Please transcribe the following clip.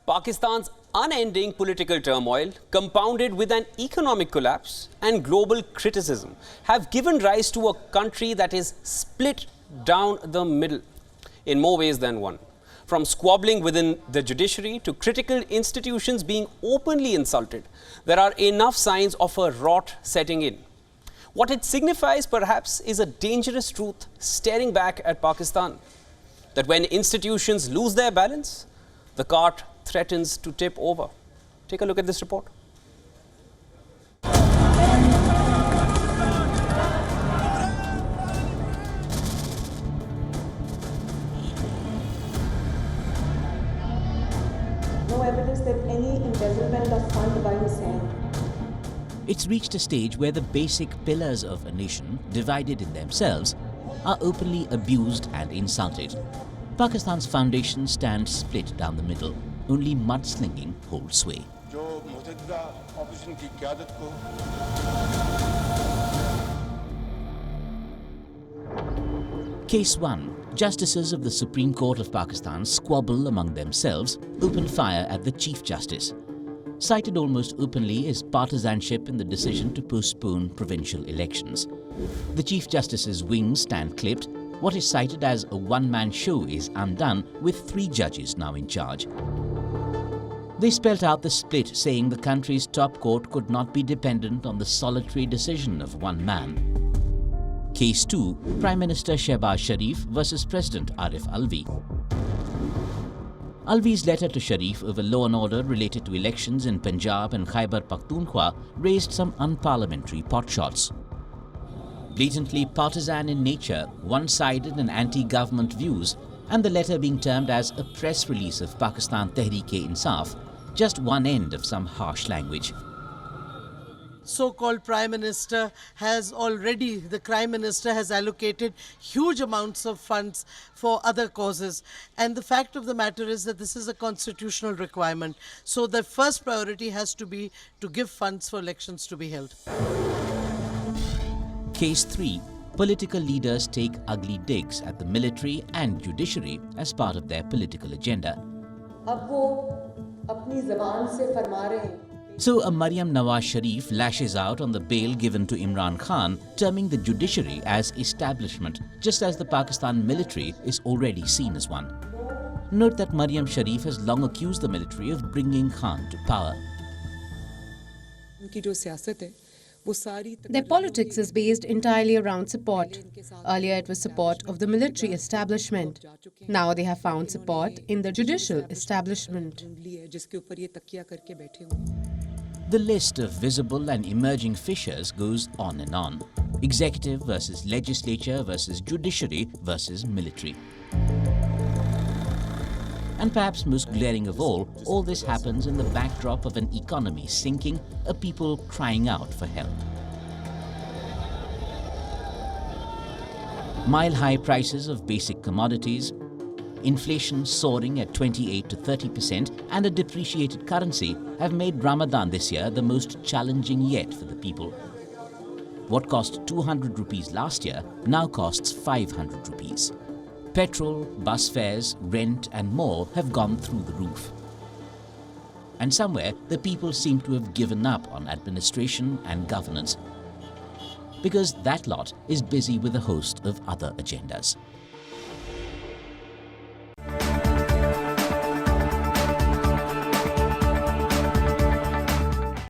Pakistan's unending political turmoil, compounded with an economic collapse and global criticism, have given rise to a country that is split down the middle in more ways than one. From squabbling within the judiciary to critical institutions being openly insulted, there are enough signs of a rot setting in. What it signifies, perhaps, is a dangerous truth staring back at Pakistan, that when institutions lose their balance, the cart threatens to tip over. Take a look at this report. No evidence that any embezzlement of fund by his hand. It's reached a stage where the basic pillars of a nation, divided in themselves, are openly abused and insulted. Pakistan's foundation stands split down the middle. Only mudslinging holds sway. Case 1. Justices of the Supreme Court of Pakistan squabble among themselves, open fire at the Chief Justice. Cited almost openly is partisanship in the decision to postpone provincial elections. The Chief Justice's wings stand clipped. What is cited as a one-man show is undone, with 3 judges now in charge. They spelt out the split, saying the country's top court could not be dependent on the solitary decision of one man. Case 2. Prime Minister Shahbaz Sharif versus President Arif Alvi. Alvi's letter to Sharif over law and order related to elections in Punjab and Khyber Pakhtunkhwa raised some unparliamentary potshots. Blatantly partisan in nature, one-sided and anti-government views, and the letter being termed as a press release of Pakistan Tehreek-e-Insaf, just one end of some harsh language. So-called Prime Minister the Prime Minister has allocated huge amounts of funds for other causes. And the fact of the matter is that this is a constitutional requirement. So the first priority has to be to give funds for elections to be held. Case 3. Political leaders take ugly digs at the military and judiciary as part of their political agenda. So a Maryam Nawaz Sharif lashes out on the bail given to Imran Khan, terming the judiciary as establishment, just as the Pakistan military is already seen as one. Note that Maryam Sharif has long accused the military of bringing Khan to power. Their politics is based entirely around support. Earlier it was support of the military establishment. Now they have found support in the judicial establishment. The list of visible and emerging fissures goes on and on. Executive versus legislature versus judiciary versus military. And perhaps most glaring of all this happens in the backdrop of an economy sinking, a people crying out for help. Mile-high prices of basic commodities, inflation soaring at 28 to 30%, and a depreciated currency have made Ramadan this year the most challenging yet for the people. What cost 200 rupees last year now costs 500 rupees. Petrol, bus fares, rent and more have gone through the roof. And somewhere the people seem to have given up on administration and governance, because that lot is busy with a host of other agendas.